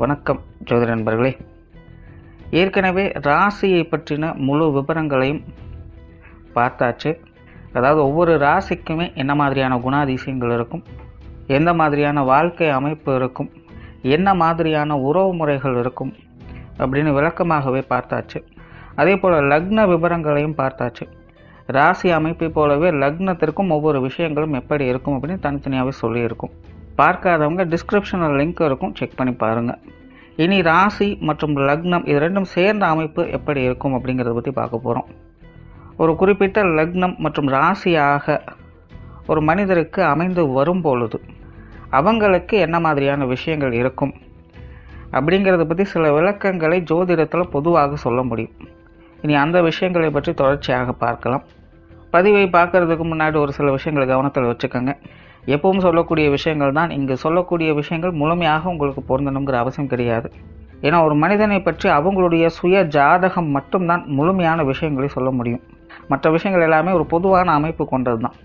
வணக்கம் ஜோதிட நண்பர்களே. ஏற்கனவே ராசியை பற்றின முழு விவரங்களையும் பார்த்தாச்சு. அதாவது ஒவ்வொரு ராசிக்குமே என்ன மாதிரியான குணாதிசயங்கள் இருக்கும், எந்த மாதிரியான வாழ்க்கை அமைப்பு இருக்கும், என்ன மாதிரியான உறவு முறைகள் இருக்கும் அப்படின்னு விளக்கமாகவே பார்த்தாச்சு. அதே போல் லக்ன விவரங்களையும் பார்த்தாச்சு. ராசி அமைப்பை போலவே லக்னத்திற்கும் ஒவ்வொரு விஷயங்களும் எப்படி இருக்கும் அப்படின்னு தனித்தனியாகவே சொல்லியிருக்கும். பார்க்காதவங்க டிஸ்கிரிப்ஷனில் லிங்க் இருக்கும், செக் பண்ணி பாருங்கள். இனி ராசி மற்றும் லக்னம் இது ரெண்டும் சேர்ந்த அமைப்பு எப்படி இருக்கும் அப்படிங்கிறத பற்றி பார்க்க போகிறோம். ஒரு குறிப்பிட்ட லக்னம் மற்றும் ராசியாக ஒரு மனிதருக்கு அமைந்து வரும் பொழுது அவங்களுக்கு என்ன மாதிரியான விஷயங்கள் இருக்கும் அப்படிங்கிறத பற்றி சில விளக்கங்களை ஜோதிடத்தில் பொதுவாக சொல்ல முடியும். இனி அந்த விஷயங்களை பற்றி தொடர்ச்சியாக பார்க்கலாம். பதிவை பார்க்குறதுக்கு முன்னாடி ஒரு சில விஷயங்களை கவனத்தில் வச்சுக்கோங்க. எப்பவும் சொல்லக்கூடிய விஷயங்கள் தான், இங்கு சொல்லக்கூடிய விஷயங்கள் முழுமையாக உங்களுக்கு பொருந்தணுங்கிற அவசியம் கிடையாது. ஏன்னா ஒரு மனிதனை பற்றி அவங்களுடைய சுய ஜாதகம் மட்டும்தான் முழுமையான விஷயங்களை சொல்ல முடியும். மற்ற விஷயங்கள் எல்லாமே ஒரு பொதுவான அமைப்பு கொண்டது தான்.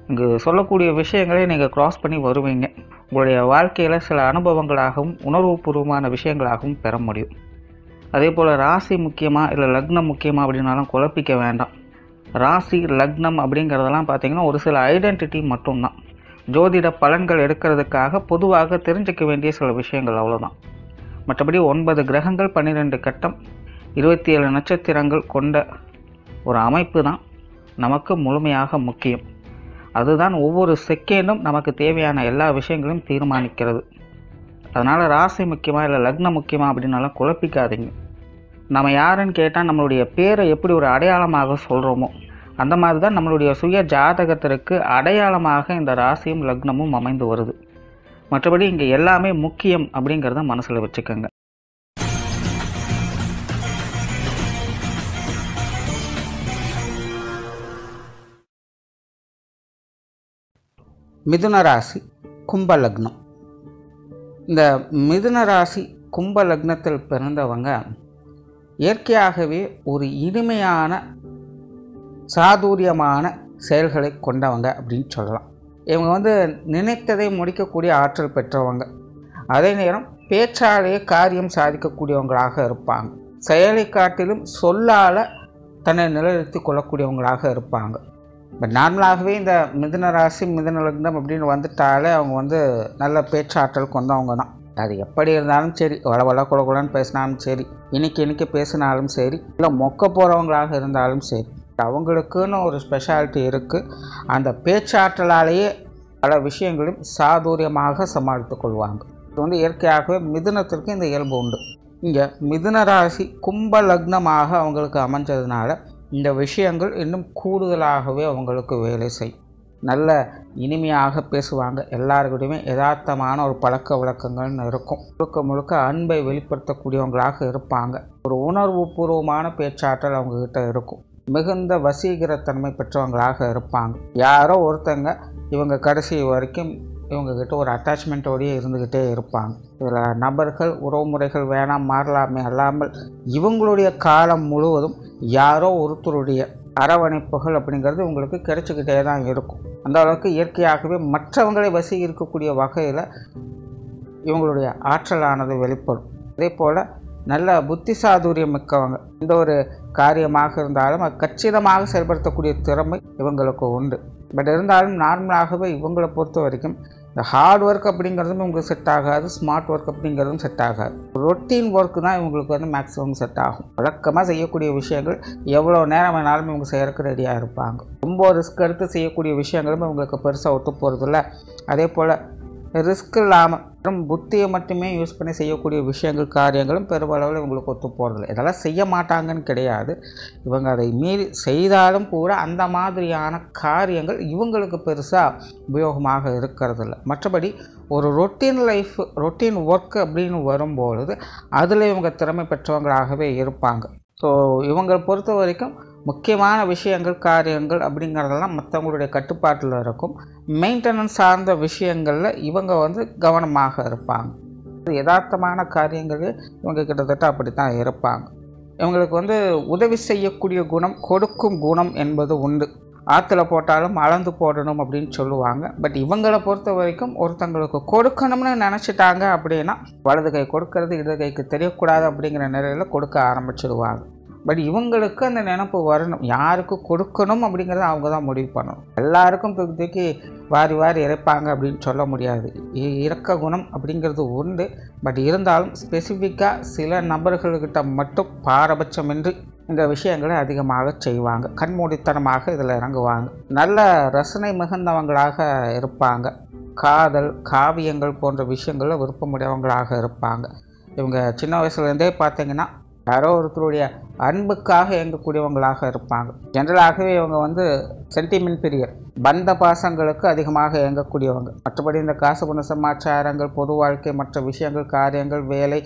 இங்கு சொல்லக்கூடிய விஷயங்களை நீங்கள் கிராஸ் பண்ணி வருவீங்க. உங்களுடைய வாழ்க்கையில் சில அனுபவங்களாகவும் உணர்வுபூர்வமான விஷயங்களாகவும் பெற முடியும். அதே போல் ராசி முக்கியமாக இல்லை லக்னம் முக்கியமாக அப்படின்னாலும் குழப்பிக்க வேண்டாம். ராசி லக்னம் அப்படிங்கிறதெல்லாம் பார்த்திங்கன்னா ஒரு சில ஐடென்டிட்டி மட்டும்தான். ஜோதிட பலன்கள் எடுக்கிறதுக்காக பொதுவாக தெரிஞ்சிக்க வேண்டிய சில விஷயங்கள் அவ்வளோதான். மற்றபடி 9 கிரகங்கள் 12 கட்டம் 27 நட்சத்திரங்கள் கொண்ட ஒரு அமைப்பு தான் நமக்கு முழுமையாக முக்கியம். அதுதான் ஒவ்வொரு செகண்டும் நமக்கு தேவையான எல்லா விஷயங்களையும் தீர்மானிக்கிறது. அதனால் ராசி முக்கியமாக இல்லை லக்னம் முக்கியமாக அப்படின்னாலும் குழப்பிக்காதீங்க. நம்ம யாருன்னு கேட்டால் நம்மளுடைய பேரை எப்படி ஒரு அடையாளமாக சொல்கிறோமோ அந்த மாதிரி தான் நம்மளுடைய சுய ஜாதகத்திற்கு அடையாளமாக இந்த ராசியும் லக்னமும் அமைந்து வருது. மற்றபடி இங்கே எல்லாமே முக்கியம் அப்படிங்கிறத மனசில் வச்சுக்கோங்க. மிதுன ராசி கும்ப லக்னம். இந்த மிதுன ராசி கும்ப லக்னத்தில் பிறந்தவங்க இயற்கையாகவே ஒரு இனிமையான சாதுரியமான செயல்களை கொண்டவங்க அப்படின்னு சொல்லலாம். இவங்க நினைத்ததை முடிக்கக்கூடிய ஆற்றல் பெற்றவங்க. அதே நேரம் பேச்சாலேயே காரியம் சாதிக்கக்கூடியவங்களாக இருப்பாங்க. செயலை காட்டிலும் சொல்லால் தன்னை நிலைநிறுத்தி கொள்ளக்கூடியவங்களாக இருப்பாங்க. பட் நார்மலாகவே இந்த மிதுன ராசி மிதுன லக்னம் அப்படின்னு வந்துட்டாலே அவங்க நல்ல பேச்சாற்றல் கொண்டவங்க தான். அது எப்படி இருந்தாலும் சரி, வள குலன்னு பேசினாலும் சரி, இன்றைக்கி பேசினாலும் சரி, இல்லை மொக்க போகிறவங்களாக இருந்தாலும் சரி, அவங்களுக்குன்னு ஒரு ஸ்பெஷாலிட்டி இருக்குது. அந்த பேச்சாற்றலாலேயே பல விஷயங்களையும் சாதுரியமாக சமாளித்து கொள்வாங்க. இது இயற்கையாகவே மிதுனத்திற்கு இந்த இயல்பு உண்டு. இங்கே மிதுன ராசி கும்ப லக்னமாக அவங்களுக்கு அமைஞ்சதுனால இந்த விஷயங்கள் இன்னும் கூடுதலாகவே அவங்களுக்கு வேலை செய்யும். நல்ல இனிமையாக பேசுவாங்க. எல்லாருக்கிட்டையுமே யதார்த்தமான ஒரு பழக்க வழக்கங்கள்னு இருக்கும். முழுக்க அன்பை வெளிப்படுத்தக்கூடியவங்களாக இருப்பாங்க. ஒரு உணர்வு பூர்வமான பேச்சாற்றல் அவங்கக்கிட்ட இருக்கும். மிகுந்த வசீகரத்தன்மை பெற்றவங்களாக இருப்பாங்க. யாரோ ஒருத்தங்க இவங்க கடைசி வரைக்கும் இவங்கக்கிட்ட ஒரு அட்டாச்மெண்ட்டோடையே இருந்துக்கிட்டே இருப்பாங்க. இதில் நபர்கள் உறவுமுறைகள் வேணாம் மாறலாமே அல்லாமல் இவங்களுடைய காலம் முழுவதும் யாரோ ஒருத்தருடைய அரவணைப்புகள் அப்படிங்கிறது உங்களுக்கு கிடைச்சிக்கிட்டே தான் இருக்கும். அந்த அளவுக்கு இயற்கையாகவே மற்றவங்களை வசீகரிக்கக்கூடிய வகையில் இவங்களுடைய ஆற்றலானது வெளிப்படும். அதே போல் நல்ல புத்தி சாதுரியம் மிக்கவங்க. எந்த ஒரு காரியமாக இருந்தாலும் அது கச்சிதமாக செயல்படுத்தக்கூடிய திறமை இவங்களுக்கு உண்டு. பட் இருந்தாலும் நார்மலாகவே இவங்களை பொறுத்த வரைக்கும் இந்த ஹார்ட் ஒர்க் அப்படிங்கிறதும் இவங்களுக்கு செட் ஆகாது, ஸ்மார்ட் ஒர்க் அப்படிங்கிறதும் செட் ஆகாது. ரொட்டீன் ஒர்க்கு தான் இவங்களுக்கு மேக்ஸிமம் செட் ஆகும். வழக்கமாக செய்யக்கூடிய விஷயங்கள் எவ்வளோ நேரம் வேணாலும் இவங்க செய்யறதுக்கு ரெடியாக இருப்பாங்க. ரொம்ப ரிஸ்க் எடுத்து செய்யக்கூடிய விஷயங்களும் இவங்களுக்கு பெருசாக ஒத்து போகிறதில்ல. அதே போல் ரிஸ்க் இல்லாமல் புத்தியை மட்டுமே யூஸ் பண்ணி செய்யக்கூடிய விஷயங்கள் காரியங்களும் பெருமளவில் இவங்களுக்கு ஒத்து போகிறதில்ல. இதெல்லாம் செய்ய மாட்டாங்கன்னு கிடையாது. இவங்க அதை மீறி செய்தாலும் கூட அந்த மாதிரியான காரியங்கள் இவங்களுக்கு பெருசாக உபயோகமாக இருக்கிறதில்ல. மற்றபடி ஒரு ரொட்டீன் லைஃப் ரொட்டீன் ஒர்க் அப்படின்னு வரும்பொழுது அதில் இவங்க திறமை பெற்றவங்களாகவே இருப்பாங்க. ஸோ இவங்களை பொறுத்த வரைக்கும் முக்கியமான விஷயங்கள் காரியங்கள் அப்படிங்கிறதெல்லாம் மற்றவங்களுடைய கட்டுப்பாட்டில் இருக்கும். மெயின்டெனன்ஸ் சார்ந்த விஷயங்களில் இவங்க கவனமாக இருப்பாங்க. யதார்த்தமான காரியங்களே இவங்க கிட்டத்தட்ட அப்படி தான் இருப்பாங்க. இவங்களுக்கு உதவி செய்யக்கூடிய குணம், கொடுக்கும் குணம் என்பது உண்டு. ஆற்றுல போட்டாலும் அளந்து போடணும் அப்படின்னு சொல்லுவாங்க. பட் இவங்களை பொறுத்த வரைக்கும் ஒருத்தங்களுக்கு கொடுக்கணும்னு நினச்சிட்டாங்க அப்படின்னா வலது கை கொடுக்கறது இடது கைக்கு தெரியக்கூடாது அப்படிங்கிற நிலையில் கொடுக்க ஆரம்பிச்சிடுவாங்க. பட் இவங்களுக்கு அந்த நினைப்பு வரணும், யாருக்கு கொடுக்கணும் அப்படிங்கிறத அவங்க தான் முடிவு பண்ணணும். எல்லாருக்கும் தூக்கி தூக்கி வாரி வாரி இறைப்பாங்க அப்படின்னு சொல்ல முடியாது. இறக்க குணம் அப்படிங்கிறது உண்டு. பட் இருந்தாலும் ஸ்பெசிஃபிக்காக சில நபர்கள்கிட்ட மட்டும் பாரபட்சமின்றி இந்த விஷயங்களை அதிகமாக செய்வாங்க. கண்மூடித்தனமாக இதில் இறங்குவாங்க. நல்ல ரசனை மிகுந்தவங்களாக இருப்பாங்க. காதல், காவியங்கள் போன்ற விஷயங்களில் விருப்பமுடையவங்களாக இருப்பாங்க. இவங்க சின்ன வயசுலேருந்தே பார்த்திங்கன்னா யாரோ ஒருத்தருடைய அன்புக்காக இயங்கக்கூடியவங்களாக இருப்பாங்க. ஜென்ரலாகவே இவங்க சென்டிமெண்ட் பிரியர், பந்த பாசங்களுக்கு அதிகமாக இயங்கக்கூடியவங்க. மற்றபடி இந்த காசு குண சமாச்சாரங்கள், பொது வாழ்க்கை, மற்ற விஷயங்கள், காரியங்கள், வேலை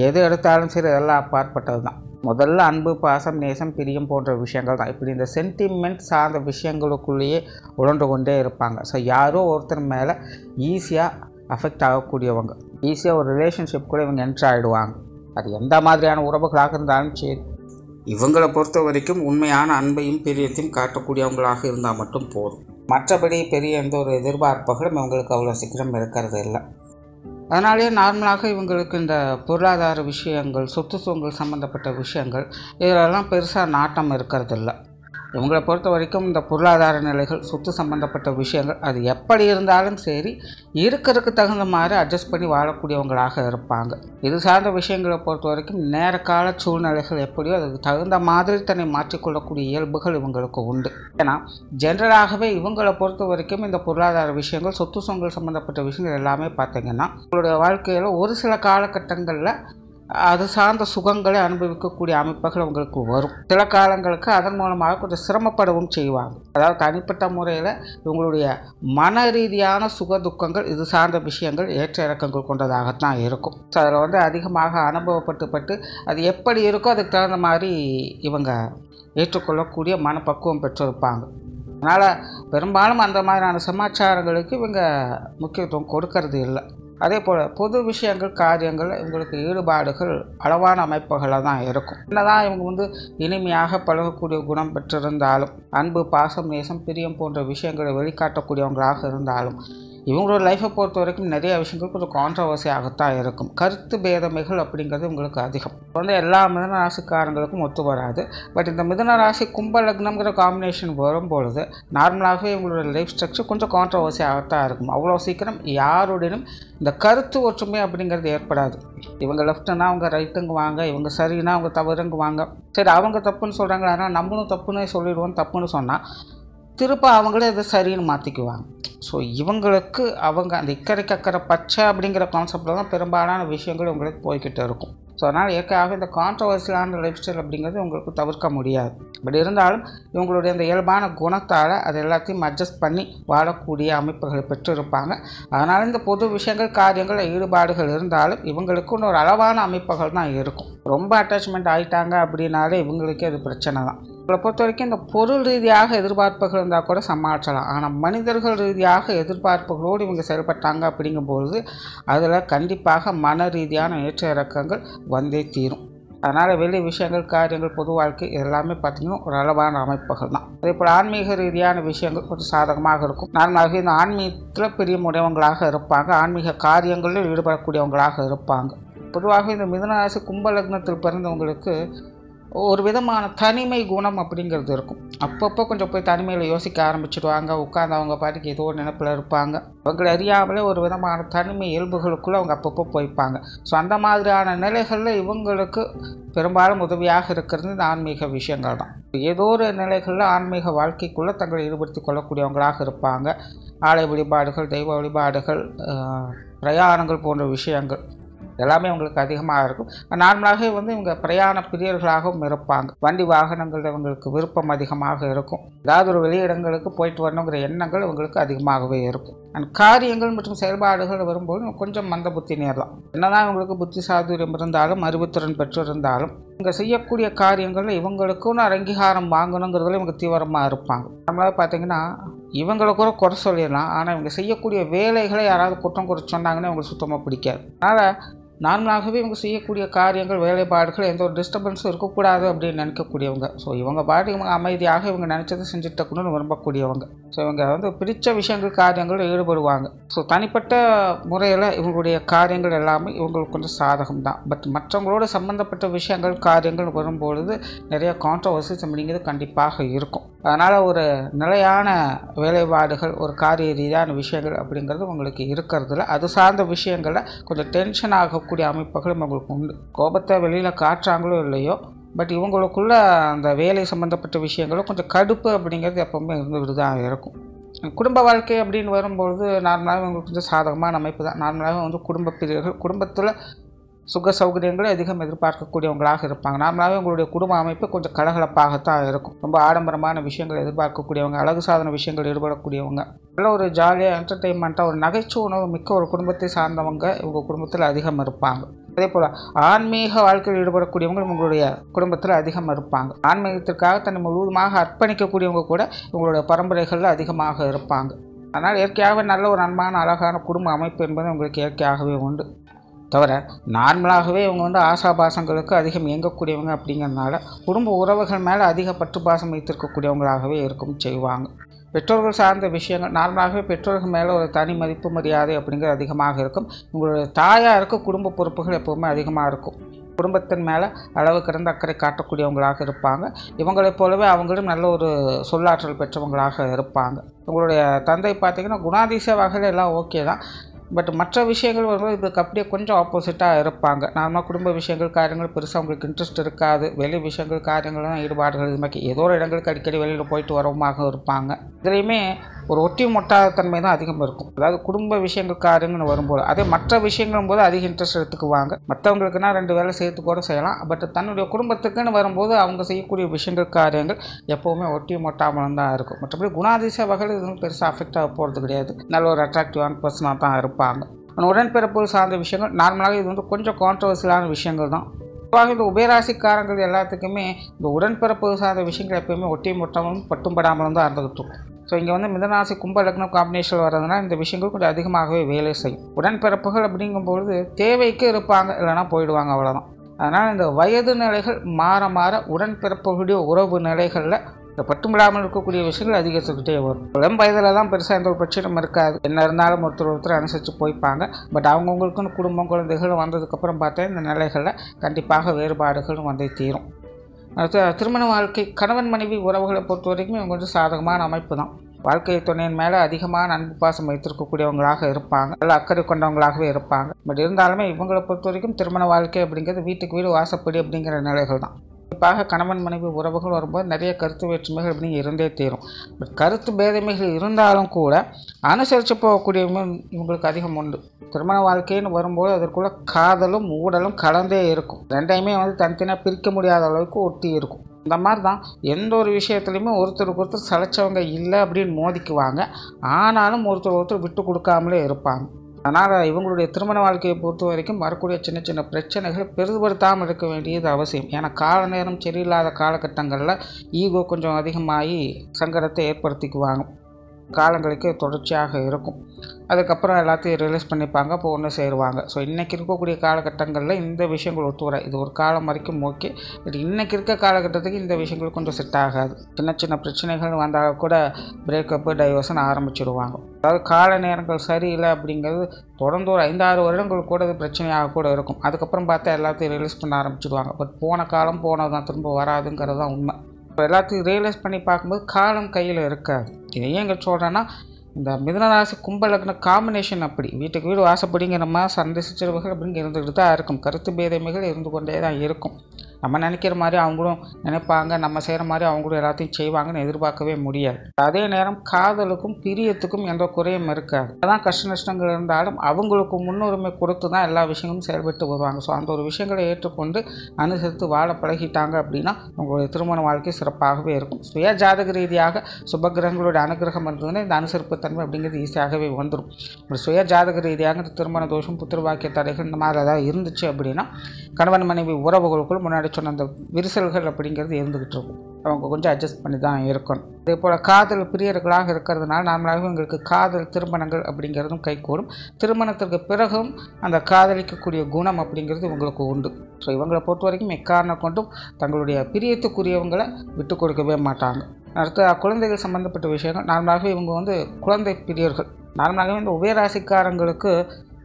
எது எடுத்தாலும் சரி அதெல்லாம் அப்பாற்பட்டது தான். முதல்ல அன்பு, பாசம், நேசம், பிரியம் போன்ற விஷயங்கள் தான். இப்படி இந்த சென்டிமெண்ட் சார்ந்த விஷயங்களுக்குள்ளேயே உழன்று கொண்டே இருப்பாங்க. ஸோ யாரோ ஒருத்தர் மேலே ஈஸியாக அஃபெக்ட் ஆகக்கூடியவங்க. ஈஸியாக ஒரு ரிலேஷன்ஷிப் கூட இவங்க என்ட்ரு ஆகிடுவாங்க. அது எந்த மாதிரியான உறவுகளாக இருந்தாலும் சரி. இவங்களை பொறுத்த வரைக்கும் உண்மையான அன்பையும் பிரியத்தையும் காட்டக்கூடியவங்களாக இருந்தால் மட்டும் போதும். மற்றபடி பெரிய எந்த ஒரு எதிர்பார்ப்புகளும் இவங்களுக்கு அவ்வளோ சீக்கிரம் இருக்கிறது இல்லை. அதனாலேயே நார்மலாக இவங்களுக்கு இந்த பொருளாதார விஷயங்கள், சொத்து சுகங்கள் சம்மந்தப்பட்ட விஷயங்கள் இதிலெல்லாம் பெருசாக நாட்டம் இருக்கிறது இல்லை. இவங்களை பொறுத்த வரைக்கும் இந்த பொருளாதார நிலைகள், சொத்து சம்மந்தப்பட்ட விஷயங்கள் அது எப்படி இருந்தாலும் சரி இருக்கிறதுக்கு தகுந்த மாதிரி அட்ஜஸ்ட் பண்ணி வாழக்கூடியவங்களாக இருப்பாங்க. இது சார்ந்த விஷயங்களை பொறுத்த வரைக்கும் நேர கால சூழ்நிலைகள் எப்படியோ அதுக்கு தகுந்த மாதிரி தன்னை மாற்றிக்கொள்ளக்கூடிய இயல்புகள் இவங்களுக்கு உண்டு. ஏன்னா ஜென்ரலாகவே இவங்களை பொறுத்த வரைக்கும் இந்த பொருளாதார விஷயங்கள், சொத்து சுகங்கள் சம்மந்தப்பட்ட விஷயங்கள் எல்லாமே பார்த்திங்கன்னா உங்களுடைய வாழ்க்கையில் ஒரு சில காலகட்டங்களில் அது சார்ந்த சுகங்களை அனுபவிக்கக்கூடிய அமைப்புகள் உங்களுக்கு வரும். சில காலங்களுக்கு அதன் மூலமாக கொஞ்சம் சிரமப்படவும் செய்வாங்க. அதாவது தனிப்பட்ட முறையில் இவங்களுடைய மன ரீதியான சுக துக்கங்கள், இது சார்ந்த விஷயங்கள் ஏற்ற இறக்கங்கள் கொண்டதாகத்தான் இருக்கும். ஸோ அதில் அதிகமாக அனுபவப்பட்டு அது எப்படி இருக்கோ அதுக்கு தகுந்த மாதிரி இவங்க ஏற்றுக்கொள்ளக்கூடிய மனப்பக்குவம் பெற்றிருப்பாங்க. அதனால் பெரும்பாலும் அந்த மாதிரியான சமாச்சாரங்களுக்கு இவங்க முக்கியத்துவம் கொடுக்கறது இல்லை. அதே போல் பொது விஷயங்கள், காரியங்கள் இவங்களுக்கு ஈடுபாடுகள் அளவான அமைப்புகளாக தான் இருக்கும். என்னதான் இவங்க இனிமையாக பழகக்கூடிய குணம் பெற்றிருந்தாலும், அன்பு, பாசம், நேசம், பிரியம் போன்ற விஷயங்களை வெளிக்காட்டக்கூடியவங்களாக இருந்தாலும் இவங்களோட லைஃப்பை பொறுத்த வரைக்கும் நிறைய விஷயங்கள் கொஞ்சம் கான்ட்ரவர்சியாகத்தான் இருக்கும். கருத்து பேதமைகள் அப்படிங்கிறது உங்களுக்கு அதிகம். எல்லா மிதுன ராசிக்காரங்களுக்கும் ஒத்து வராது. பட் இந்த மிதுன ராசி கும்ப லக்னம்ங்கிற காம்பினேஷன் வரும்பொழுது நார்மலாகவே இவங்களோட லைஃப் ஸ்ட்ரக்சர் கொஞ்சம் கான்ட்ரவர்சியாகத்தான் இருக்கும். அவ்வளோ சீக்கிரம் யாருடனும் இந்த கருத்து ஒற்றுமை அப்படிங்கிறது ஏற்படாது. இவங்க லெஃப்ட்டுனா அவங்க ரைட்டுங்க வாங்க, இவங்க சரின்னா அவங்க தவறுங்க வாங்க. சரி, அவங்க தப்புன்னு சொல்கிறாங்க, ஆனால் நம்மளும் தப்புன்னு சொல்லிடுவோம். தப்புன்னு சொன்னால் திருப்ப அவங்களே இதை சரின்னு மாற்றிக்குவாங்க. ஸோ இவங்களுக்கு அவங்க அந்த இக்கரைக்கு அக்கறை பச்சை அப்படிங்கிற கான்செப்டில் தான் பெரும்பாலான விஷயங்கள் உங்களுக்கு போய்கிட்டு இருக்கும். ஸோ அதனால் இயற்கையாக இந்த கான்ட்ரவர்சியலான லைஃப் ஸ்டைல் அப்படிங்கிறது உங்களுக்கு தவிர்க்க முடியாது. பட் இருந்தாலும் இவங்களுடைய அந்த இயல்பான குணத்தால் அது எல்லாத்தையும் அட்ஜஸ்ட் பண்ணி வாழக்கூடிய அமைப்புகளை பெற்றிருப்பாங்க. அதனால் இந்த பொது விஷயங்கள், காரியங்கள், ஈடுபாடுகள் இருந்தாலும் இவங்களுக்குன்னு ஒரு அளவான அமைப்புகள் தான் இருக்கும். ரொம்ப அட்டாச்மெண்ட் ஆகிட்டாங்க அப்படின்னாலே இவங்களுக்கே அது பிரச்சனை தான். இவங்களை பொறுத்த வரைக்கும் இந்த பொருள் ரீதியாக எதிர்பார்ப்புகள் இருந்தால் கூட சமாளிக்கலாம். ஆனால் மனிதர்கள் ரீதியாக எதிர்பார்ப்புகளோடு இவங்க செயல்பட்டாங்க அப்படிங்கும்போது அதில் கண்டிப்பாக மன ரீதியான ஏற்ற இறக்கங்கள் வந்தே தீரும். அதனால் வெளி விஷயங்கள், காரியங்கள், பொது வாழ்க்கை எல்லாமே பார்த்திங்கன்னா ஒரு அளவான அமைப்புகள் தான். அதே போல் ஆன்மீக ரீதியான விஷயங்கள் கொஞ்சம் சாதகமாக இருக்கும். நார்மலாக இந்த ஆன்மீகத்தில் பிரியமுடையவங்களாக இருப்பாங்க. ஆன்மீக காரியங்களில் ஈடுபடக்கூடியவங்களாக இருப்பாங்க. பொதுவாக இந்த மிதுன ராசி கும்ப லக்னத்தில் பிறந்தவங்களுக்கு ஒரு விதமான தனிமை குணம் அப்படிங்கிறது இருக்கும். அப்பப்போ கொஞ்சம் போய் தனிமையில் யோசிக்க ஆரம்பிச்சிடுவாங்க. உட்காந்து அவங்க பாட்டுக்கு ஏதோ ஒரு நினைப்பில் இருப்பாங்க. அவங்களை அறியாமலே ஒரு விதமான தனிமை இயல்புகளுக்குள்ளே அவங்க அப்பப்போ போய்ப்பாங்க. ஸோ அந்த மாதிரியான நிலைகளில் இவங்களுக்கு பெரும்பாலும் உதவியாக இருக்கிறது இந்த ஆன்மீக விஷயங்கள் தான். ஏதோ ஒரு நிலைகளில் ஆன்மீக வாழ்க்கைக்குள்ளே தங்களை ஈடுபடுத்தி கொள்ளக்கூடியவங்களாக இருப்பாங்க. ஆலய வழிபாடுகள், தெய்வ வழிபாடுகள், பிரயாணங்கள் போன்ற விஷயங்கள் எல்லாமே அவங்களுக்கு அதிகமாக இருக்கும். நார்மலாகவே இவங்க பிரயாண பிரியர்களாகவும் இருப்பாங்க. வண்டி வாகனங்கள் இவங்களுக்கு விருப்பம் அதிகமாக இருக்கும். ஏதாவது ஒரு வெளியிடங்களுக்கு போயிட்டு வரணுங்கிற எண்ணங்கள் இவங்களுக்கு அதிகமாகவே இருக்கும். அண்ட் காரியங்கள் மற்றும் செயல்பாடுகள் வரும்போது கொஞ்சம் மந்த புத்தி நேரலாம். என்னதான் இவங்களுக்கு புத்தி சாதுரியம் இருந்தாலும், அறிவுத்திறன் பெற்றிருந்தாலும் இவங்க செய்யக்கூடிய காரியங்களில் இவங்களுக்குன்னு அங்கீகாரம் வாங்கணுங்கிறதுல இவங்க தீவிரமாக இருப்பாங்க. நம்மளால பார்த்தீங்கன்னா இவங்களை கூட குறை சொல்லிடலாம். ஆனால் இவங்க செய்யக்கூடிய வேலைகளை யாராவது குற்றம் குறை சொன்னாங்கன்னா இவங்களுக்கு சுத்தமாக பிடிக்காது. அதனால் நார்மலாகவே இவங்க செய்யக்கூடிய காரியங்கள் வேலைப்பாடுகள் எந்த ஒரு டிஸ்டர்பன்ஸும் இருக்கக்கூடாது அப்படின்னு நினைக்கக்கூடியவங்க. ஸோ இவங்க பாட்டு இவங்க அமைதியாக இவங்க நினச்சதை செஞ்சுட்டக்கணும்னு விரும்பக்கூடியவங்க. ஸோ இவங்க வந்து பிடித்த விஷயங்கள் காரியங்கள் ஈடுபடுவாங்க. ஸோ தனிப்பட்ட முறையில் இவங்களுடைய காரியங்கள் எல்லாமே இவங்களுக்கு கொஞ்சம் சாதகம் தான். பட் மற்றவங்களோட சம்மந்தப்பட்ட விஷயங்கள் காரியங்கள் வரும்பொழுது நிறைய கான்ட்ரவர்சிஸ் அப்படிங்கிறது கண்டிப்பாக இருக்கும். அதனால் ஒரு நிலையான வேலைப்பாடுகள் ஒரு காரிய ரீதியான விஷயங்கள் அப்படிங்கிறது உங்களுக்கு இருக்கிறதுல அது சார்ந்த விஷயங்களில் கொஞ்சம் டென்ஷன் ஆகக்கூடிய அமைப்புகளும் உங்களுக்கு உண்டு. கோபத்தை வெளியில் காட்டுறாங்களோ இல்லையோ, பட் இவங்களுக்குள்ள அந்த வேலை சம்மந்தப்பட்ட விஷயங்களும் கொஞ்சம் கடுப்பு அப்படிங்கிறது எப்போவுமே இருந்துகிட்டு தான் இருக்கும். குடும்ப வாழ்க்கை அப்படின்னு வரும்பொழுது நார்மலாகவே உங்களுக்கு கொஞ்சம் சாதகமான அமைப்பு தான். நார்மலாகவே வந்து குடும்ப பிரிவுகள் குடும்பத்தில் சுக சௌகரியங்களை அதிகம் எதிர்பார்க்கக்கூடியவங்களாக இருப்பாங்க. நார்மலாகவே உங்களுடைய குடும்ப அமைப்பு கொஞ்சம் கலகலப்பாகத்தான் இருக்கும். ரொம்ப ஆடம்பரமான விஷயங்கள் எதிர்பார்க்கக்கூடியவங்க, அழகு சாதன விஷயங்கள் ஈடுபடக்கூடியவங்க, நல்ல ஒரு ஜாலியாக என்டர்டெயின்மெண்ட்டாக ஒரு நகைச்சுவை உணவு மிக்க ஒரு குடும்பத்தை சார்ந்தவங்க இவங்க குடும்பத்தில் அதிகம் இருப்பாங்க. அதே போல் ஆன்மீக வாழ்க்கையில் ஈடுபடக்கூடியவங்க உங்களுடைய குடும்பத்தில் அதிகம் இருப்பாங்க. ஆன்மீகத்திற்காக தன்னை முழுவதுமாக அர்ப்பணிக்கக்கூடியவங்க கூட இவங்களுடைய பரம்பரைகளில் அதிகமாக இருப்பாங்க. அதனால் இயற்கையாகவே நல்ல ஒரு அன்பான அழகான குடும்ப அமைப்பு என்பது உங்களுக்கு இயற்கையாகவே உண்டு. தவிர நார்மலாகவே இவங்க வந்து ஆசாபாசங்களுக்கு அதிகம் இயங்கக்கூடியவங்க அப்படிங்கிறதுனால குடும்ப உறவுகள் மேலே அதிக பற்றுப்பாசம் வைத்திருக்கக்கூடியவங்களாகவே இருக்கும் செய்வாங்க. பெற்றோர்கள் சார்ந்த விஷயங்கள் நார்மலாகவே பெற்றோர்கள் மேலே ஒரு தனி மதிப்பு மரியாதை அப்படிங்கிறது அதிகமாக இருக்கும். உங்களுடைய தாயாக இருக்க குடும்ப பொறுப்புகள் எப்போவுமே அதிகமாக இருக்கும். குடும்பத்தின் மேலே அளவு கடந்த அக்கறை காட்டக்கூடியவங்களாக இருப்பாங்க. இவங்களைப் போலவே அவங்களும் நல்ல ஒரு சொல்லாற்றல் பெற்றவங்களாக இருப்பாங்க. உங்களுடைய தந்தை பார்த்திங்கன்னா குணாதிசய வகையில் எல்லாம் ஓகே தான். பட் மற்ற விஷயங்கள் வரும்போது இதுக்கு அப்படியே கொஞ்சம் ஆப்போசிட்டாக இருப்பாங்க. நார்மலாக குடும்ப விஷயங்கள் காரியங்கள் பெருசாக அவங்களுக்கு இன்ட்ரெஸ்ட் இருக்காது. வெளி விஷயங்கள் காரியங்கள்லாம் ஈடுபாடுகள் இது மாதிரி ஏதோ ஒரு இடங்களுக்கு அடிக்கடி வெளியில் போயிட்டு வரவுமாக இருப்பாங்க. இதுலேயுமே ஒரு ஒட்டி மொட்டாதன்மை தான் அதிகம் இருக்கும். அதாவது குடும்ப விஷயங்கள் காரியங்கள்னு வரும்போது அதே மற்ற விஷயங்களும் போது அதிக இன்ட்ரெஸ்ட் எடுத்துக்குவாங்க. மற்றவங்களுக்குன்னா 2 வேலை சேர்த்து கூட செய்யலாம். பட் தன்னுடைய குடும்பத்துக்குன்னு வரும்போது அவங்க செய்யக்கூடிய விஷயங்கள் காரியங்கள் எப்போவுமே ஒட்டி மொட்டாமலும் தான் இருக்கும். மற்றபடி குணாதிசய வகையில் இதுவும் பெருசாக அஃபெக்ட் ஆக போகிறது கிடையாது. நல்ல ஒரு அட்ராக்டிவான பர்சனாக தான் இருப்பாங்க. உடன்பிறப்பு சார்ந்த விஷயங்கள் நார்மலாக இது வந்து கொஞ்சம் கான்ட்ரவர்சியலான விஷயங்கள் தான். பொதுவாக இந்த உபயராசிக்காரங்கள் எல்லாத்துக்குமே இந்த உடன்பிறப்பு சார்ந்த விஷயங்கள் எப்போயுமே ஒட்டி மொட்டாமலும் பட்டும்படாமலும் தான் இருந்துகிட்டு இருக்கும். ஸோ இங்கே வந்து மிதனராசி கும்ப லக்னம் காம்பினேஷன் வர்றதுனா இந்த விஷயங்கள் கொஞ்சம் அதிகமாகவே வேலை செய்யும். உடன்பிறப்புகள் அப்படிங்கும்பொழுது தேவைக்கு இருப்பாங்க, இல்லைனா போயிடுவாங்க, அவ்வளோதான். அதனால் இந்த வயது நிலைகள் மாற மாற உடன்பிறப்புகளுடைய உறவு நிலைகளில் இந்த பட்டுமிடாமல் இருக்கக்கூடிய விஷயங்கள் அதிகரிச்சுக்கிட்டே வரும். இளம் வயதில் தான் பெருசாக எந்த ஒரு பிரச்சனையும் இருக்காது. என்ன இருந்தாலும் ஒருத்தர் அனுசரித்து போய்ப்பாங்க. பட் அவங்கவுங்களுக்குன்னு குடும்பம் குழந்தைகள் வந்ததுக்கப்புறம் பார்த்தா இந்த நிலைகளில் கண்டிப்பாக வேறுபாடுகள் வந்தே தீரும். திருமண வாழ்க்கை கணவன் மனைவி உறவுகளை பொறுத்த வரைக்கும் இவங்க கொஞ்சம் சாதகமான அமைப்பு தான். வாழ்க்கை துணையின் மேலே அதிகமான அன்பு பாசம் வைத்திருக்கக்கூடியவங்களாக இருப்பாங்க. நல்ல அக்கறை கொண்டவங்களாகவே இருப்பாங்க. பட் இருந்தாலுமே இவங்களை பொறுத்த வரைக்கும் திருமண வாழ்க்கை அப்படிங்கிறது வீட்டுக்கு வீடு வாசப்படி அப்படிங்கிற நிலைகள் தான். குறிப்பாக கணவன் மனைவி உறவுகள் வரும்போது நிறைய கருத்து வேற்றுமைகள் அப்படின்னு இருந்தே தீரும். பட் கருத்து பேதமைகள் இருந்தாலும் கூட அனுசரித்து போகக்கூடியவங்க இவங்களுக்கு அதிகம் உண்டு. திருமண வாழ்க்கைன்னு வரும்போது அதற்குள்ள காதலும் ஊடலும் கலந்தே இருக்கும். ரெண்டையுமே வந்து தனித்தனியாக பிரிக்க முடியாத அளவுக்கு ஒட்டி இருக்கும். இந்த மாதிரி தான் எந்த ஒரு விஷயத்துலையுமே ஒருத்தருக்கு ஒருத்தர் சளைச்சவங்க இல்லை அப்படின்னு மோதிக்குவாங்க. ஆனாலும் ஒருத்தர் விட்டு கொடுக்காமலே இருப்பாங்க. அதனால் இவங்களுடைய திருமண வாழ்க்கையை பொறுத்த வரைக்கும் வரக்கூடிய சின்ன சின்ன பிரச்சனைகளை பெரிதுபடுத்தாமல் இருக்க வேண்டியது அவசியம். ஏன்னா கால நேரம் சரியில்லாத காலகட்டங்களில் ஈகோ கொஞ்சம் அதிகமாகி சங்கடத்தை ஏற்படுத்திக்குவாங்க. காலங்களுக்கு தொடர்ச்சியாக இருக்கும். அதுக்கப்புறம் எல்லாத்தையும் ரியலைஸ் பண்ணிப்பாங்க. அப்போ ஒன்று சேருவாங்க. ஸோ இன்றைக்கி இருக்கக்கூடிய காலகட்டங்களில் இந்த விஷயங்கள் ஒத்து வர இது ஒரு காலம் வரைக்கும் ஓகே. பட் இன்றைக்கி இருக்க காலகட்டத்துக்கு இந்த விஷயங்கள் கொஞ்சம் செட் ஆகாது. சின்ன சின்ன பிரச்சனைகள் வந்தால் கூட பிரேக்கப்பு டைவர்ஷன் ஆரம்பிச்சிடுவாங்க. அதாவது கால நேரங்கள் சரியில்லை அப்படிங்கிறது தொடர்ந்து ஒரு 5-6 வருடங்கள் கூட அது பிரச்சனையாக கூட இருக்கும். அதுக்கப்புறம் பார்த்தா எல்லாத்தையும் ரியலைஸ் பண்ண ஆரம்பிச்சிடுவாங்க. பட் போன காலம் போனது திரும்ப வராதுங்கிறது தான் உண்மை. இப்போ எல்லாத்தையும் ரியலைஸ் பண்ணி பார்க்கும்போது காலம் கையில் இருக்காது. இதை ஏங்க சொல்கிறேன்னா இந்த மிதுனராசி கும்ப லக்ன காம்பினேஷன் அப்படி வீட்டுக்கு வீடு வாசப்படிங்கிற மாதிரி சண்டை சச்சரவுகள் அப்படின்னு இருந்துக்கிட்டு தான் இருக்கும். கருத்து பேதமைகள் இருந்து கொண்டே தான் இருக்கும். நம்ம நினைக்கிற மாதிரி அவங்களும் நினைப்பாங்க, நம்ம செய்கிற மாதிரி அவங்களும் எல்லாத்தையும் செய்வாங்கன்னு எதிர்பார்க்கவே முடியாது. அதே நேரம் காதலுக்கும் பிரியத்துக்கும் எந்த குறையும் இருக்காது. அதான் கஷ்ட நஷ்டங்கள் இருந்தாலும் அவங்களுக்கு முன்னுரிமை கொடுத்து தான் எல்லா விஷயங்களும் செயல்பட்டு வருவாங்க. ஸோ அந்த ஒரு விஷயங்களை ஏற்றுக்கொண்டு அனுசரித்து வாழ பழகிட்டாங்க அப்படின்னா உங்களுடைய திருமண வாழ்க்கை சிறப்பாகவே இருக்கும். சுய ஜாதக ரீதியாக சுபகிரகங்களுடைய அனுகிரகம் இருந்ததுன்னா இந்த அனுசரிப்பு தன்மை அப்படிங்கிறது ஈஸியாகவே வந்துடும். ஒரு சுய ஜாதக ரீதியாக திருமண தோஷம் புத்திரவாக்கிய தடைகள் இந்த மாதிரி ஏதாவது இருந்துச்சு அப்படின்னா கணவன் மனைவி உறவுகளுக்குள் முன்னாடி சொன்ன அந்த விரிசல்கள் அப்படிங்கிறது இருந்துகிட்டு இருக்கும். அவங்க கொஞ்சம் அட்ஜஸ்ட் பண்ணி தான் இருக்கணும். அதே போல் காதல் பிரியர்களாக இருக்கிறதுனால நார்மலாகவே உங்களுக்கு காதல் திருமணங்கள் அப்படிங்கிறதும் கைகூடும். திருமணத்திற்கு பிறகும் அந்த காதலிக்கக்கூடிய குணம் அப்படிங்கிறது இவங்களுக்கு உண்டு. ஸோ இவங்களை பொறுத்த வரைக்கும் எக்காரணம் கொண்டும் தங்களுடைய பிரியத்துக்குரியவங்களை விட்டு கொடுக்கவே மாட்டாங்க. அடுத்து குழந்தைகள் சம்மந்தப்பட்ட விஷயங்கள் நார்மலாகவே இவங்க குழந்தை பிரியர்கள். நார்மலாகவே இந்த உபயராசிக்காரங்களுக்கு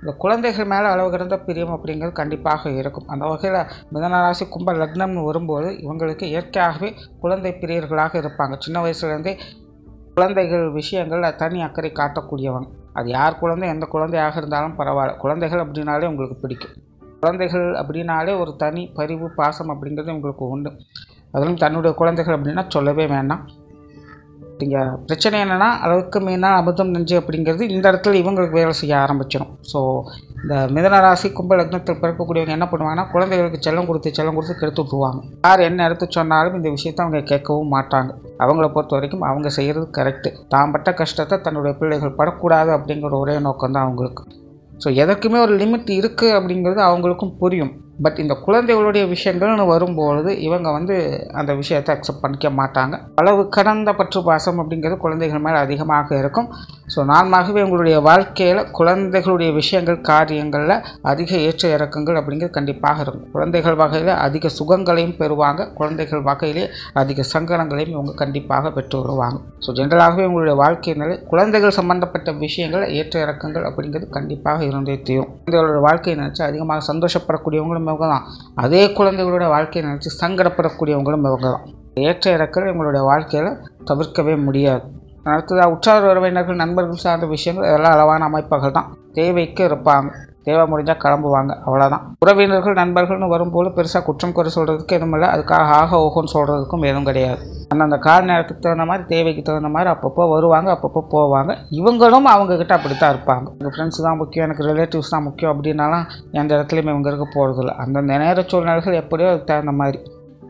இந்த குழந்தைகள் மேலே அளவு கடந்த பிரியம் அப்படிங்கிறது கண்டிப்பாக இருக்கும். அந்த வகையில் மிதுன ராசி கும்ப லக்னம்னு வரும்போது இவங்களுக்கு இயற்கையாகவே குழந்தை பிரியர்களாக இருப்பாங்க. சின்ன வயசுலேருந்தே குழந்தைகள் விஷயங்கள் தனி அக்கறை காட்டக்கூடியவங்க. அது யார் குழந்தை எந்த குழந்தையாக இருந்தாலும் பரவாயில்ல, குழந்தைகள் அப்படின்னாலே உங்களுக்கு பிடிக்கும். குழந்தைகள் அப்படின்னாலே ஒரு தனி பரிவு பாசம் அப்படிங்கிறது உங்களுக்கு உண்டு. அதிலும் தன்னுடைய குழந்தைகள் அப்படின்னா சொல்லவே வேண்டாம். இங்கே பிரச்சனை என்னென்னா அளவுக்கு மீறினால் அமிர்தம் நெஞ்சு அப்படிங்கிறது இந்த இடத்துல இவங்களுக்கு வேலை செய்ய ஆரம்பிச்சிடும். ஸோ இந்த மிதுன ராசி கும்ப லக்னத்தில் பிறக்கக்கூடியவங்க என்ன பண்ணுவாங்கன்னா குழந்தைகளுக்கு செல்லம் கொடுத்து கெடுத்து விட்டுருவாங்க. யார் என்ன எடுத்து சொன்னாலும் இந்த விஷயத்தை அவங்க கேட்கவும் மாட்டாங்க. அவங்கள பொறுத்த வரைக்கும் அவங்க செய்கிறது கரெக்டு. தான் பட்ட கஷ்டத்தை தன்னுடைய பிள்ளைகள் படக்கூடாது அப்படிங்கிற ஒரே நோக்கம் தான் அவங்களுக்கு. ஸோ எதற்குமே ஒரு லிமிட் இருக்குது அப்படிங்கிறது அவங்களுக்கும் புரியும். பட் இந்த குழந்தைகளுடைய விஷயங்கள்னு வரும்பொழுது இவங்க அந்த விஷயத்தை அக்செப்ட் பண்ணிக்க மாட்டாங்க. அளவு கடந்த பற்று பாசம் அப்படிங்கிறது குழந்தைகள் மேலே அதிகமாக இருக்கும். ஸோ நார்மலாகவே உங்களுடைய வாழ்க்கையில் குழந்தைகளுடைய விஷயங்கள் காரியங்களில் அதிக ஏற்ற இறக்கங்கள் அப்படிங்கிறது கண்டிப்பாக இருக்கும். குழந்தைகள் வகையில் அதிக சுகங்களையும் பெறுவாங்க, குழந்தைகள் வகையிலே அதிக சங்கடங்களையும் இவங்க கண்டிப்பாக பெற்று வருவாங்க. ஸோ ஜென்ரலாகவே உங்களுடைய வாழ்க்கை நிலை குழந்தைகள் சம்பந்தப்பட்ட விஷயங்கள் ஏற்ற இறக்கங்கள் அப்படிங்கிறது கண்டிப்பாக இருந்தே தீரும். குழந்தைகளோட வாழ்க்கையை நினச்சி அதிகமாக சந்தோஷப்படக்கூடியவங்களும் இவங்க தான். அதே குழந்தைகளோட வாழ்க்கையை நினச்சி சங்கடப்படக்கூடியவங்களும் இவங்க தான். ஏற்ற இறக்கங்கள் எங்களுடைய வாழ்க்கையில் தவிர்க்கவே முடியாது. அடுத்ததாக உற்றார் உறவினர்கள் நண்பர்கள் சார்ந்த விஷயங்கள் இதெல்லாம் அளவான அமைப்புகள் தான். தேவைக்கு இருப்பாங்க, தேவை முடிஞ்சால் கிளம்புவாங்க, அவ்வளோதான். உறவினர்கள் நண்பர்கள்னு வரும்போது பெருசாக குற்றம் குறை சொல்கிறதுக்கு எதுவும் இல்லை. அதுக்காக ஆக ஓகோன்னு சொல்கிறதுக்கும் எதுவும் கிடையாது. ஆனால் அந்த கால நேரத்துக்கு தகுந்த மாதிரி தேவைக்கு தகுந்த மாதிரி அப்பப்போ வருவாங்க, அப்பப்போ போவாங்க. இவங்களும் அவங்கக்கிட்ட அப்படித்தான் இருப்பாங்க. எங்கள் ஃப்ரெண்ட்ஸ் தான் முக்கியம், எனக்கு ரிலேட்டிவ்ஸ் தான் முக்கியம் அப்படின்னாலும் எந்த இடத்துலையுமே இவங்க இருக்க போகிறதில்ல. அந்தந்த நேர சூழ்நிலைகள் எப்படியோ அதுக்கு தகுந்த மாதிரி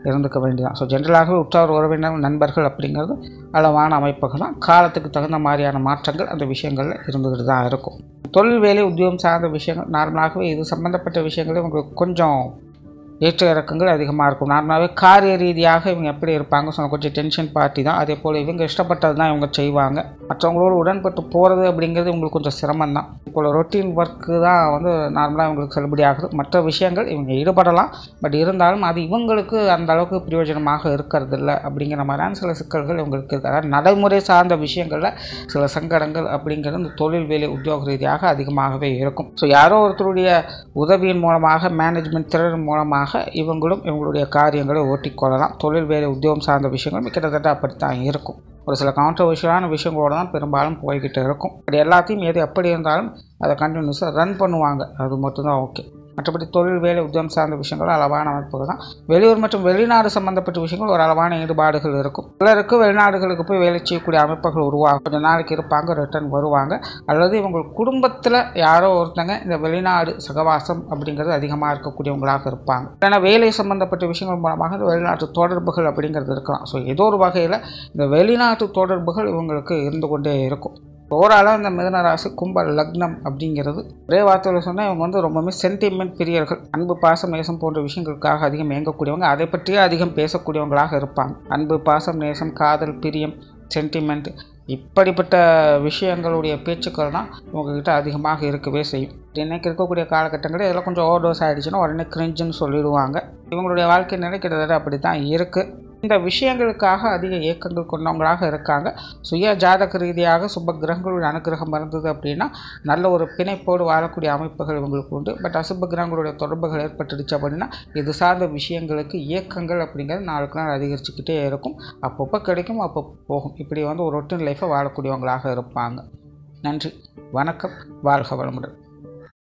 இருந்துக்க வேண்டியதான். ஸோ ஜென்ரலாகவே உற்றார் உறவினர் நண்பர்கள் அப்படிங்கிறது அளவான அமைப்புகள் தான். காலத்துக்கு தகுந்த மாதிரியான மாற்றங்கள் அந்த விஷயங்களில் இருந்துக்கிட்டு தான் இருக்கும். தொழில் வேலை உத்தியோகம் சார்ந்த விஷயங்கள் நார்மலாகவே இது சம்மந்தப்பட்ட விஷயங்களே உங்களுக்கு கொஞ்சம் ஏற்ற இறக்கங்கள் அதிகமாக இருக்கும். நார்மலாகவே காரிய ரீதியாக இவங்க எப்படி இருப்பாங்க சொன்ன கொஞ்சம் டென்ஷன் பார்ட்டி தான். அதே போல் இவங்க இஷ்டப்பட்டது தான் இவங்க செய்வாங்க. மற்றவங்களோடு உடன்பட்டு போகிறது அப்படிங்கிறது இவங்களுக்கு கொஞ்சம் சிரமம் தான். இப்போ ரொட்டீன் ஒர்க்கு தான் நார்மலாக இவங்களுக்கு செல்லுபடி ஆகுது. மற்ற விஷயங்கள் இவங்க ஈடுபடலாம், பட் இருந்தாலும் அது இவங்களுக்கு அந்த அளவுக்கு பிரயோஜனமாக இருக்கிறது இல்லை அப்படிங்கிற மாதிரியான சில சிக்கல்கள் இவங்களுக்கு இருக்குது. அதாவது நடைமுறை சார்ந்த விஷயங்களில் சில சங்கடங்கள் அப்படிங்கிறது இந்த தொழில் வேலை உத்தியோக ரீதியாக அதிகமாகவே இருக்கும். ஸோ யாரோ ஒருத்தருடைய உதவியின் மூலமாக மேனேஜ்மெண்ட் திறன் மூலமாக இவங்களும் இவங்களுடைய காரியங்களை ஓட்டிக்கொள்ளலாம். தொழில் வேலை உத்தியோகம் சார்ந்த விஷயங்களும் கிட்டத்தட்ட அப்படித்தான் இருக்கும். ஒரு சில கான்ட்ரவர்ஷியலான விஷயங்களோடு தான் பெரும்பாலும் போய்கிட்டு இருக்கும். அது எல்லாத்தையும் எது எப்படி இருந்தாலும் அதை கண்டினியூஸாக ரன் பண்ணுவாங்க, அது மட்டும்தான் ஓகே. மற்றபடி தொழில் வேலை உத்தியோகம் சார்ந்த விஷயங்கள் அளவான அமைப்புகள் தான். வெளியூர் மற்றும் வெளிநாடு சம்பந்தப்பட்ட விஷயங்கள் ஒரு அளவான ஈடுபாடுகள் இருக்கும். சிலருக்கு வெளிநாடுகளுக்கு போய் வேலை செய்யக்கூடிய அமைப்புகள் உருவாகும். கொஞ்சம் நாளைக்கு இருப்பாங்க, ரிட்டர்ன் வருவாங்க. அல்லது இவங்க குடும்பத்தில் யாரோ ஒருத்தங்க இந்த வெளிநாடு சகவாசம் அப்படிங்கிறது அதிகமாக இருக்கக்கூடியவங்களாக இருப்பாங்க. ஏன்னா வேலை சம்பந்தப்பட்ட விஷயங்கள் மூலமாக இந்த வெளிநாட்டு தொடர்புகள் அப்படிங்கிறது இருக்கலாம். ஸோ ஏதோ ஒரு வகையில் இந்த வெளிநாட்டு தொடர்புகள் இவங்களுக்கு இருந்து கொண்டே இருக்கும். ஓவராலாக இந்த மிதுன ராசி கும்ப லக்னம் அப்படிங்கிறது ஒரே வார்த்தையில் சொன்னால் இவங்க ரொம்பவுமே சென்டிமெண்ட் பிரியர்கள். அன்பு பாசம் நேசம் போன்ற விஷயங்களுக்காக அதிகம் இயங்கக்கூடியவங்க, அதை பற்றியே அதிகம் பேசக்கூடியவங்களாக இருப்பாங்க. அன்பு பாசம் நேசம் காதல் பிரியம் சென்டிமெண்ட் இப்படிப்பட்ட விஷயங்களுடைய பேச்சுக்கள் தான் இவங்ககிட்ட அதிகமாக இருக்கவே செய்யும். இன்றைக்கி இருக்கக்கூடிய காலகட்டங்களில் இதெல்லாம் கொஞ்சம் ஓவர் டோஸ் ஆகிடுச்சுன்னா உடனே கிரிஞ்சுன்னு சொல்லிடுவாங்க. இவங்களுடைய வாழ்க்கை நிலை கிட்டத்தட்ட அப்படி தான் இருக்குது. இந்த விஷயங்களுக்காக அதிக இயக்கங்கள் கொண்டவங்களாக இருக்காங்க. சுய ஜாதக ரீதியாக சுப கிரகங்களுடைய அனுகிரகம் இருந்தது அப்படின்னா நல்ல ஒரு பிணைப்போடு வாழக்கூடிய அமைப்புகள் இவங்களுக்கு உண்டு. பட் அசுப கிரகங்களுடைய தொடர்புகள் ஏற்பட்டுடுச்சு அப்படின்னா இது சார்ந்த விஷயங்களுக்கு இயக்கங்கள் அப்படிங்கிறது நாளுக்கு நாள் அதிகரிச்சுக்கிட்டே இருக்கும். அப்பப்போ கிடைக்கும், அப்பப்போ போகும். இப்படி ஒரு ரொட்டீன் லைஃப்பை வாழக்கூடியவங்களாக இருப்பாங்க. நன்றி, வணக்கம், வாழ்க வளமுடன்.